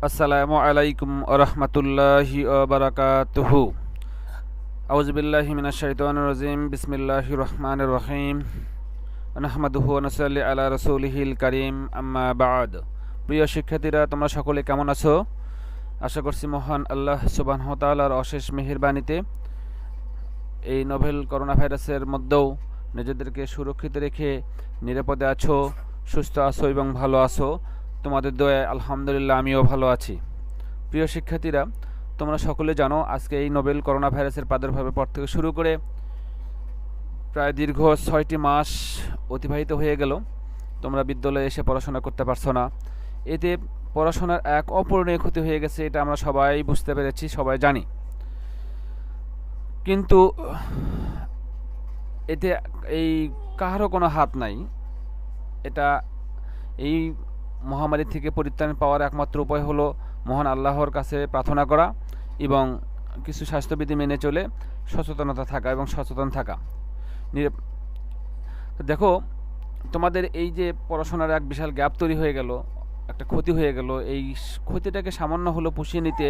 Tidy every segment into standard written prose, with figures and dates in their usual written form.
আসসালামু আলাইকুম ওরহমতুল্লাহি ওবারাকাতুহু। আউযু বিল্লাহি মিনাশ শাইতানির রাজিম। বিসমিল্লাহির রহমানির রহিম। নাহমাদুহু ওয়া নুসাল্লি আলা রাসূলিহিল কারীম, আম্মা বা'দ। প্রিয় শিক্ষার্থীরা, তোমরা সকলে কেমন আছো? আশা করছি মহান আল্লাহ সুবহানাহু ওয়া তাআলার অশেষ মেহেরবানিতে এই নোভেল করোনা ভাইরাসের মধ্যেও নিজেদেরকে সুরক্ষিত রেখে নিরাপদে আছো, সুস্থ আছো এবং ভালো আছো। তোমাদের দয়ায় আলহামদুলিল্লাহ আমিও ভালো আছি। প্রিয় শিক্ষার্থীরা, তোমরা সকলে জানো আজকে এই নোবেল করোনা ভাইরাসের প্রাদুর্ভাবের পর থেকে শুরু করে প্রায় দীর্ঘ 6টি মাস অতিবাহিত হয়ে গেল। তোমরা বিদ্যালয়ে এসে পড়াশোনা করতে পারছো না। এতে পড়াশোনার এক অপূরণীয় ক্ষতি হয়ে গেছে, এটা আমরা সবাই বুঝতে পেরেছি, সবাই জানি। কিন্তু এতে এই কারো কোনো হাত নাই। এটা এই মহামারী থেকে পরিত্রাণ পাওয়ার একমাত্র উপায় হলো মহান আল্লাহর কাছে প্রার্থনা করা এবং কিছু স্বাস্থ্যবিধি মেনে চলে সচেতনতা থাকা এবং সচেতন থাকা। দেখো, তোমাদের এই যে পড়াশোনার এক বিশাল গ্যাপ তৈরি হয়ে গেল, একটা ক্ষতি হয়ে গেল, এই ক্ষতিটাকে সামান্য হলো পুষিয়ে নিতে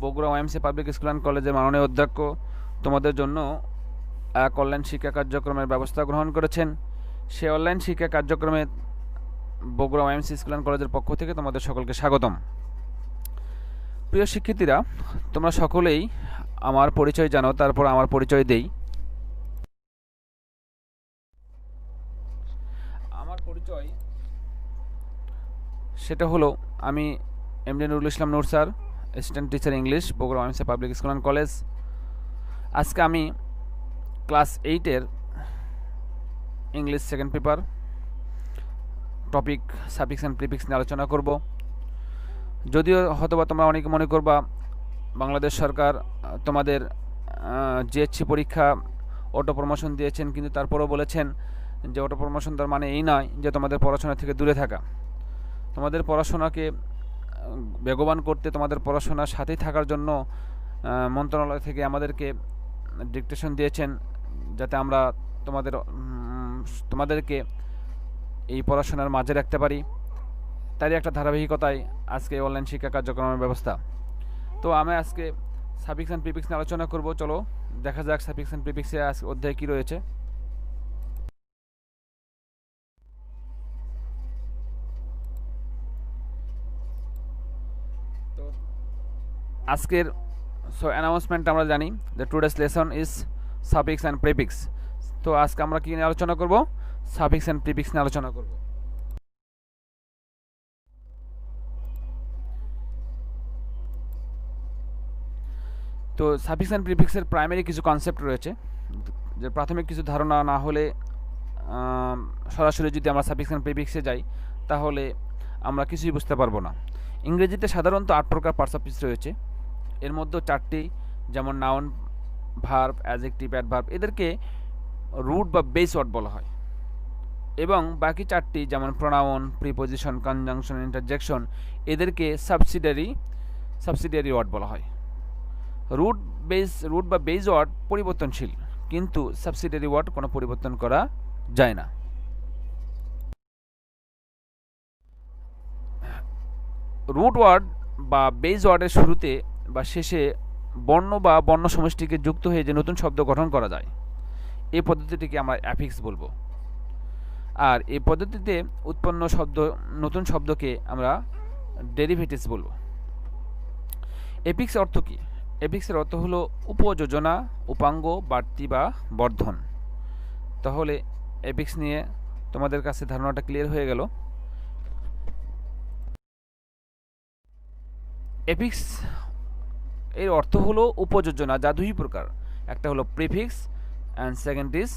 Bogura OMC public school and কলেজের মাননীয় অধ্যক্ষ তোমাদের জন্য এক অনলাইন শিক্ষা কার্যক্রমের ব্যবস্থা গ্রহণ করেছেন। সে অনলাইন শিক্ষা কার্যক্রমে বগুড়া ওএমসি স্কুল অ্যান্ড কলেজের পক্ষ থেকে তোমাদের সকলকে স্বাগতম। প্রিয় শিক্ষার্থীরা, তোমরা সকলেই আমার পরিচয় জানো, তারপর আমার পরিচয় দেই। আমার পরিচয় সেটা হলো, আমি MD Nurul Islam Noor sir, assistant teacher English, Bogura OMC public school and college. আজকে আমি ক্লাস 8-এর English second paper topic suffix and prefix নিয়ে আলোচনা করব। যদিও হয়তোবা তোমরা অনেকে মনে করবা বাংলাদেশ সরকার তোমাদের জিএসসি পরীক্ষা অটো প্রমোশন দিয়েছেন, কিন্তু তারপরেও বলেছেন যে অটো প্রমোশন তার মানে এই নয় যে তোমাদের পড়াশোনা থেকে দূরে থাকা। তোমাদের পড়াশোনাকে বেগবান করতে, তোমাদের পড়াশোনার সাথেই থাকার জন্য মন্ত্রণালয় থেকে আমাদেরকে ডিকটেশন দিয়েছেন, যাতে আমরা তোমাদেরকে এই পড়াশোনার মাঝে রাখতে পারি। তারই একটা ধারাবাহিকতায় আজকে অনলাইন শিক্ষা কার্যক্রমের ব্যবস্থা। তো আমি আজকে সাফিক্স অ্যান্ড প্রিফিক্স নিয়ে আলোচনা করব। চলো দেখা যাক সাফিক্স অ্যান্ড প্রিফিক্সে আজ অধ্যায় কী রয়েছে। তো আজকের অ্যানাউন্সমেন্ট আমরা জানি যে today's lesson is suffix and prefix. তো আজকে আমরা কী নিয়ে আলোচনা করব? সাফিক্স অ্যান্ড প্রিফিক্স নিয়ে আলোচনা করব। তো সাফিক্স অ্যান্ড প্রিফিক্সের প্রাইমারি কিছু কনসেপ্ট রয়েছে, যে প্রাথমিক কিছু ধারণা না হলে সরাসরি যদি আমরা সাফিক্স অ্যান্ড প্রিফিক্সে যাই তাহলে আমরা কিছুই বুঝতে পারবো না। ইংরেজিতে সাধারণত 8 প্রকার পার্টস অফ স্পিচ রয়েছে। এর মধ্যে 4টি, যেমন নাউন, ভার্ব, অ্যাডজেক্টিভ, অ্যাডভার্ব, এদেরকে রুট বা বেস ওয়ার্ড বলা হয়। এবং বাকি 4টি, যেমন প্রোনাউন, প্রিপোজিশন, কনজাংশন, ইন্টারজেকশন, এদেরকে সাবসিডিয়ারি ওয়ার্ড বলা হয়। রুট বা বেস ওয়ার্ড পরিবর্তনশীল, কিন্তু সাবসিডিয়ারি ওয়ার্ড কোনো পরিবর্তন করা যায় না। রুট ওয়ার্ড বা বেস ওয়ার্ডের শুরুতে বা শেষে বর্ণ বা বর্ণ সমষ্টিকে যুক্ত হয়ে যে নতুন শব্দ গঠন করা যায়, এই পদ্ধতিটিকে আমরা অ্যাফিক্স বলবো। আর এই পদ্ধতিতে উৎপন্ন নতুন শব্দকে আমরা ডেরিভেটিভস বলবো। এপিক্স অর্থ কী? এপিক্সের অর্থ হলো উপযোজনা, উপাঙ্গ, বাড়তি বা বর্ধন। তাহলে এপিক্স নিয়ে তোমাদের কাছে ধারণাটা ক্লিয়ার হয়ে গেল। এপিক্স এর অর্থ হলো উপযোজনা, যা দুই প্রকার। একটা হলো prefix and second is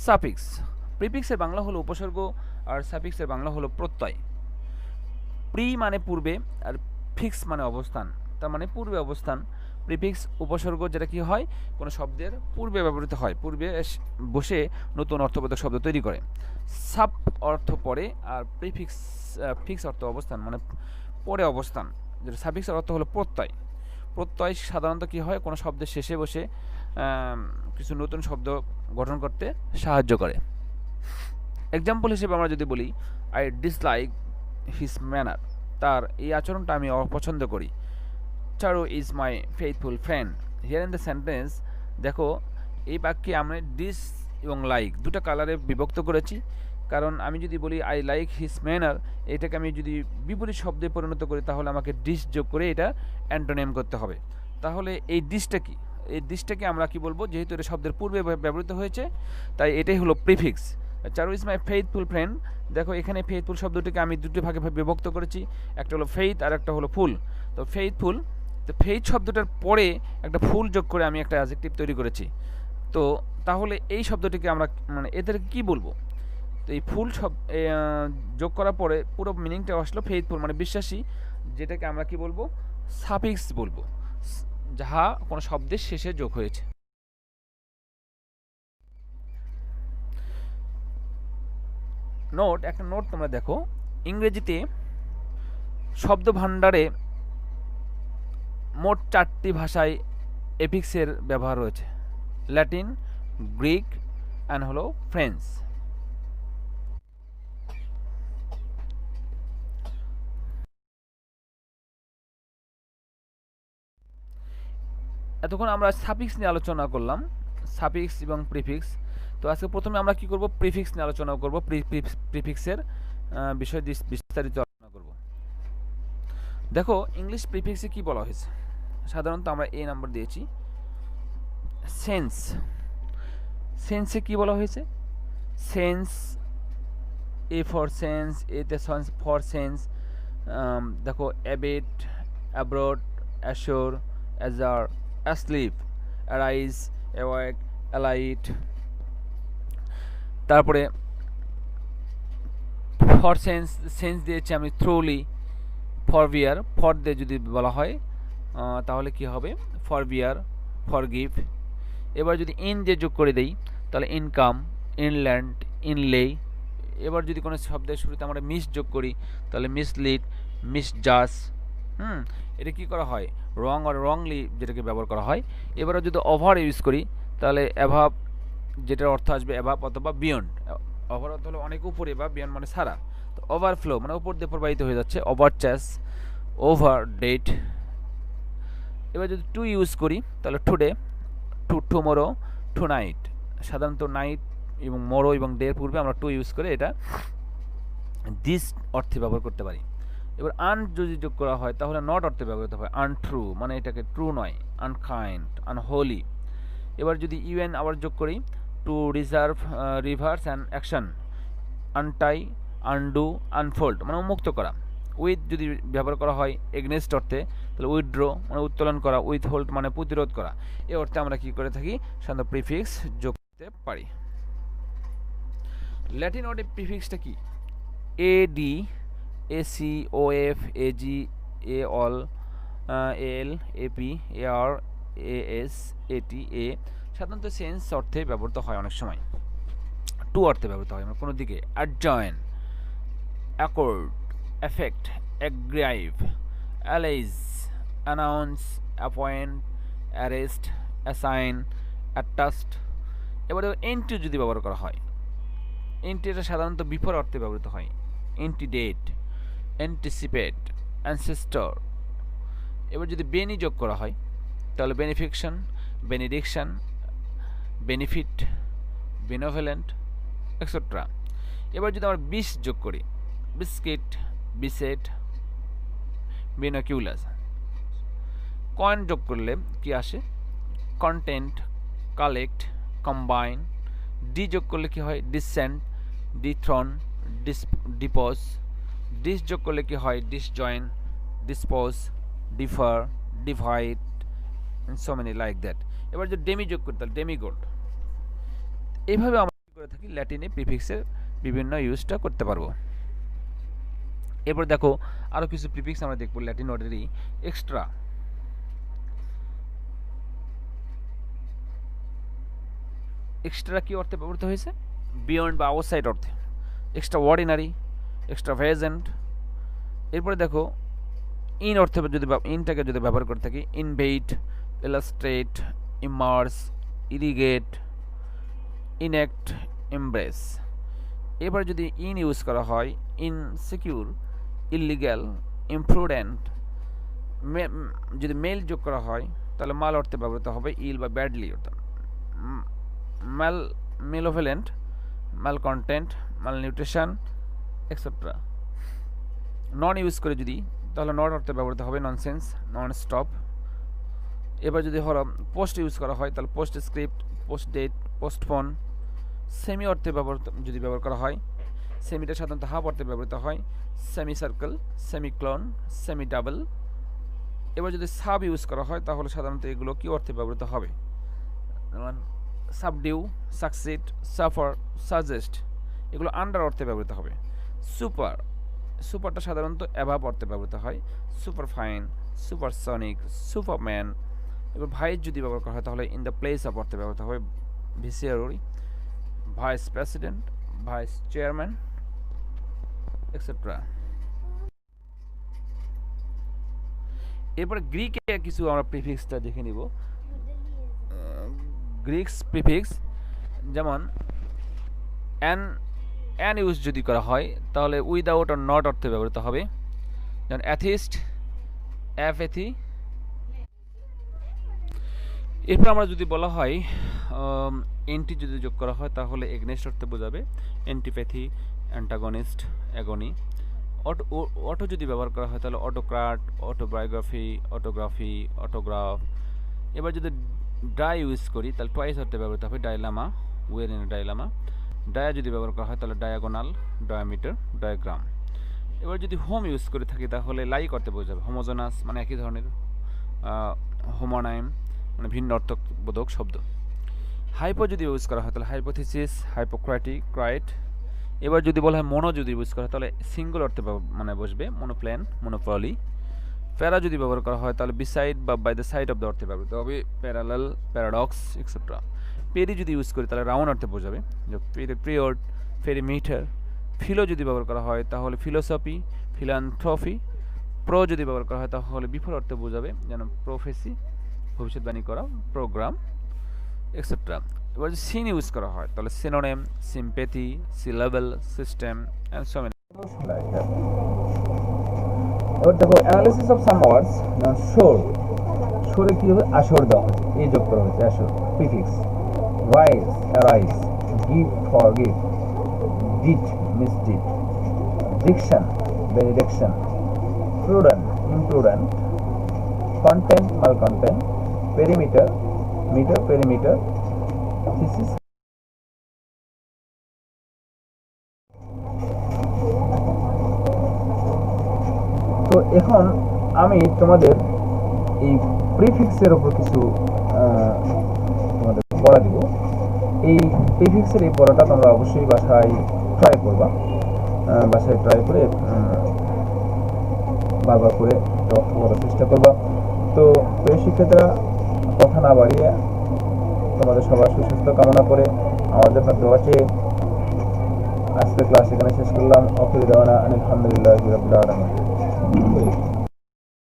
suffix. প্রিফিক্সের বাংলা হলো উপসর্গ আর সাফিক্সের বাংলা হলো প্রত্যয়। প্রি মানে পূর্বে আর ফিক্স মানে অবস্থান, তার মানে পূর্বে অবস্থান। প্রিফিক্স উপসর্গ, যেটা কি হয় কোনো শব্দের পূর্বে ব্যবহৃত হয়, পূর্বে বসে নতুন অর্থবোধক শব্দ তৈরি করে। সাপ অর্থ পরে, আর ফিক্স অর্থ অবস্থান, মানে পরে অবস্থান। যেটা সাফিক্সের অর্থ হলো প্রত্যয়। প্রত্যয় সাধারণত কি হয় কোনো শব্দের শেষে বসে কিছু নতুন শব্দ গঠন করতে সাহায্য করে। এক্সাম্পল হিসেবে আমরা যদি বলি, আই ডিসলাইক হিজ ম্যানার, তার এই আচরণটা আমি অপছন্দ করি। Charu is my faithful friend. Here in the sentence দেখো এই বাক্যে আমরা ডিস এবং লাইক দুটো কালারে বিভক্ত করেছি। কারণ আমি যদি বলি আই লাইক হিজ ম্যানার, এটাকে আমি যদি বিপরীত শব্দে পরিণত করি তাহলে আমাকে ডিস যোগ করে এটা অ্যান্টোনিম করতে হবে। তাহলে এই ডিসটা কি? এই ডিসটাকে আমরা কি বলবো, যেহেতু এটা শব্দের পূর্বে ব্যবহৃত হয়েছে তাই এটাই হলো prefix. Charu is my faithful friend. দেখো এখানে ফেইথফুল শব্দটিকে আমি দুটি ভাগে বিভক্ত করেছি, একটা হলো ফেইথ আর একটা হলো ফুল। তো ফেইথফুল, তো ফেইথ শব্দটার পরে একটা ফুল যোগ করে আমি একটা অ্যাডজেক্টিভ তৈরি করেছি। তো তাহলে এই শব্দটিকে আমরা মানে এদের কি বলবো? তো এই ফুল যোগ করার পরে পুরো মিনিংটা আসলো ফেইথফুল মানে বিশ্বাসী, যেটাকে আমরা কি বলবো? সাফিক্স বলবো, যাহা কোনো শব্দের শেষে যোগ হয়েছে। নোট, একটা নোট তোমরা দেখো, ইংরেজিতে শব্দ ভাণ্ডারে মোট 4টি ভাষায় এফিক্সের ব্যবহার রয়েছে, ল্যাটিন, গ্রিক অ্যান্ড হলো ফ্রেঞ্চ। এতক্ষণ আমরা সাফিক্স নিয়ে আলোচনা করলাম, সাফিক্স এবং প্রিফিক্স। তো আজকে প্রথমে আমরা কি করব, প্রিফিক্স নিয়ে আলোচনা করব। প্রিফিক্সের বিষয় বিস্তারিত আলোচনা করব। দেখো ইংলিশ প্রিফিক্সে কি বলা হয়েছে, সাধারণত আমরা এ নাম্বার দিয়েছি। সেন্স, সেন্সে কি বলা হয়েছে? সেন্স, এ ফর সেন্স, এতে ফর সেন্স। দেখো abet, abroad, ashore, ajar, asleep, arise, awake, alight. তারপরে ফর সেন্স, সেন্স দিয়েছি আমি থ্রুলি, ফর বিয়ার, ফর দিয়ে যদি বলা হয় তাহলে কি হবে? Forbear, forgive. এবার যদি ইন দিয়ে যোগ করে দেই তাহলে ইনকাম, ইনল্যান্ড, ইনলে। এবার যদি কোনো শব্দের শুরুতে আমরা মিস যোগ করি তাহলে মিসলিড, মিসজাজ। এটা কি করা হয়? রং আর রংলি যেটাকে ব্যবহার করা হয়। এবারে যদি ওভার ইউজ করি তাহলে অ্যাভাব, যেটার অর্থ আসবে অ্যাভাব অথবা বিয়ন্ড। ওভার অর্থ হলো অনেক উপরে, বা বিয়ন্ড মানে সারা। তো ওভারফ্লো মানে উপর দিয়ে প্রবাহিত হয়ে যাচ্ছে, ওভার চ্যাস, ওভার ডেট। এবার যদি টু ইউজ করি তাহলে টুডে, টুমোরো, টু নাইট। সাধারণত নাইট এবং মোরো এবং ডে এর পূর্বে আমরা টু ইউজ করে এটা দিস অর্থে ব্যবহার করতে পারি। এবার আন যদি যোগ করা হয় তাহলে নট অর্থে ব্যবহৃত হয়, আনট্রু মানে এটাকে ট্রু নয়, আনকাইন্ড, আনহোলি। এবার যদি ইউএন আবার যোগ করি, to reserve, reverse and action, untie, undo, unfold মানে উন্মুক্ত করা। উইথ যদি ব্যবহার করা হয় এগনেস্ট অর্থে তাহলে উইথড্র মানে উত্তোলন করা, উইথ হোল্ড মানে প্রতিরোধ করা। এই অর্থে আমরা কি করে থাকি? সাধারণত প্রিফিক্স যোগ করতে পারি। ল্যাটিন ওয়ার্ডে প্রিফিক্সটা কি? AD, AC, OF, AG, A all, L, AP, AR, AS, AT, A সাধারণত সেন্স অর্থে ব্যবহৃত হয়, অনেক সময় টু অর্থে ব্যবহৃত হয় কোনো দিকে। Adjoin, accord, effect, aggrieve, allies, announce, appoint, arrest, assign, attest. এবারে এন্টি যদি ব্যবহার করা হয়, এন্টি এটা সাধারণত বিফোর অর্থে ব্যবহৃত হয়, এন্টিডেট, অ্যান্টিসিপেট, অ্যানসেস্টর। এবার যদি বেনি যোগ করা হয় তাহলে বেনিফিকশন, বেনিডিকশন, বেনিফিট, বেনোভেলেন্ট, এক্সেট্রা। এবার যদি আমরা বিষ যোগ করি, বিস্কিট, বিসেট, বিনোকিউলাস। কয়েন যোগ করলে কি আসে? Content, collect, combine. ডি যোগ করলে কি হয়? ডিসেন্ট, ডিথ্রন, ডিপোজ। ডিস যোগ করলে কি হয়? Disjoin, dispose, differ, divide, so many like that. এবার যদি ডেমি যোগ করি তাহলে ডেমিগড। এইভাবে আমরা কি করে থাকি? ল্যাটিনে প্রিফিক্সের বিভিন্ন ইউজটা করতে পারবো। এরপর দেখো আরও কিছু প্রিফিক্স আমরা দেখবো ল্যাটিন ওয়ার্ডেরই এক্সট্রা। এক্সট্রা কি অর্থে ব্যবহৃত হয়েছে? বিয়ন্ড বা আউটসাইড অর্থে। Extraordinary, extravagant. এরপরে দেখো ইন অর্থে যদি ইনটাকে যদি ব্যবহার করে থাকি, ইনভেইট, ইলাস্ট্রেট, ইমার্স, ইরিগেট, ইনেক্ট, এমব্রেস। এবার যদি ইন ইউজ করা হয়, ইনসিকিউর, ইলিগ্যাল, ইমপ্রুডেন্ট, যদি মেল যোগ করা হয় তাহলে মাল অর্থে ব্যবহৃত হবে ইল বা ব্যাডলি অর্থাৎ ম্যাল মেলোভেলেন্ট, ম্যাল কন্টেন্ট, ম্যাল নিউট্রিশন এক্সেট্রা। নন ইউজ করে যদি তাহলে নট অর্থে ব্যবহৃত হবে ননসেন্স, নন স্টপ। এবার যদি হলো পোস্ট ইউজ করা হয় তাহলে postscript, postdate, postpone. Semi অর্থে যদি ব্যবহার করা হয়, সেমিটা সাধারণত হাফ অর্থে ব্যবহৃত হয়, semi circle, semi clone, semi double. এবার যদি সাব ইউজ করা হয় তাহলে সাধারণত এগুলো কি অর্থে ব্যবহৃত হবে, যেমন সাবডিউ, সাকসিড, সাফার, সাজেস্ট, এগুলো আন্ডার অর্থে ব্যবহৃত হবে। সুপার, সুপারটা সাধারণত অ্যাভাব অর্থে ব্যবহৃত হয়, সুপার ফাইন, সুপারসনিক, সুপারম্যান। এবার ভাইস যদি ব্যবহার করা হয় তাহলে ইন দ্য প্লেস অফ অর্থে ব্যবহৃত হবে, viceroy, vice president, vice chairman etcetera. এরপরে গ্রিকে কিছু আমরা প্রিফিক্সটা দেখে নিব। গ্রিক্স প্রিফিক্স যেমন অ্যান ইউজ যদি করা হয় তাহলে উইদাউট আর নট অর্থে ব্যবহৃত হবে, যেমন অ্যাথিস্ট, অ্যাপেথি। এরপর আমরা যদি বলা হয় এন্টি যদি যোগ করা হয় তাহলে এগনেস্ট অর্থে বোঝাবে, অ্যান্টিপ্যাথি, অ্যান্টাগনিস্ট, অ্যাগনি। অটো যদি ব্যবহার করা হয় তাহলে অটোক্রাট, অটোবায়োগ্রাফি, অটোগ্রাফি, অটোগ্রাফ। এবার যদি ডাই ইউজ করি তাহলে টয়েস অর্থে ব্যবহৃত হবে, ডাইলামা, ওয়ের ইন ডাইলামা। ডায়া যদি ব্যবহার করা হয় তাহলে ডায়াগোনাল, ডায়ামিটার, ডায়াগ্রাম। এবার যদি হোম ইউজ করে থাকি তাহলে লাইক অর্থে বোঝাবে, হোমোজোনাস মানে একই ধরনের, হোমোনাইম মানে ভিন্ন অর্থবোধক শব্দ। হাইপো যদি ইউজ করা হয় তাহলে হাইপোথিসিস, হাইপোক্রাটিক, ক্রাইট। এবার যদি বলা হয় মোনো যদি ইউজ করা হয় তাহলে সিঙ্গল অর্থে মানে বসবে, মোনোপ্ল্যান, মোনোপলি। প্যারা যদি ব্যবহার করা হয় তাহলে বিসাইড বা by the side of the অর্থে ব্যবহৃত হবে, প্যারালাল, প্যারাডক্স এক্সেট্রা। পেরি যদি ইউজ করি তাহলে রাউন্ড অর্থে বোঝাবে, পিরিয়ড, পেরিমিটার। ফিলো যদি ব্যবহার করা হয় তাহলে ফিলোসফি, ফিলান্থ্রফি। প্রো যদি ব্যবহার করা হয় তাহলে বিফল অর্থে বোঝাবে, যেন প্রফেসি, ভবিষ্যৎবাণী করা, প্রোগ্রাম এক্সেট্রা। এবার যদি সিন ইউজ করা হয় তাহলে synonym, sympathy, syllable, system and so many. এবার দেখো অ্যানালিসিস অফ সাম ওয়ার্ডস, যেমন শোর, শোরে কি হবে, আসর দেওয়া হয়েছে, এই যোগ করা হয়েছে, আসর prefix. Rise, arise, give, forgive, deed, misdeed, diction, benediction, prudent, imprudent, content, malcontent, perimeter, metre, perimeter, thesis. তো এখন আমি তোমাদের এই প্রিফিক্সের উপর কিছু তোমাদের পড়া দিব। এই প্রিফিক্সের এই পড়াটা তোমরা অবশ্যই বাসায় ট্রাই করবা, বাসায় ট্রাই করে বারবার করে করার চেষ্টা করবা। তো প্রিয় শিক্ষার্থীরা, কথা না বাড়িয়ে তোমাদের সবার সুস্বাস্থ্য কামনা করে আমাদের দোয়া চেয়ে আজকের ক্লাস এখানে শেষ করলাম। আখির দাওয়ানা আলহামদুলিল্লাহি রাব্বিল আলামিন।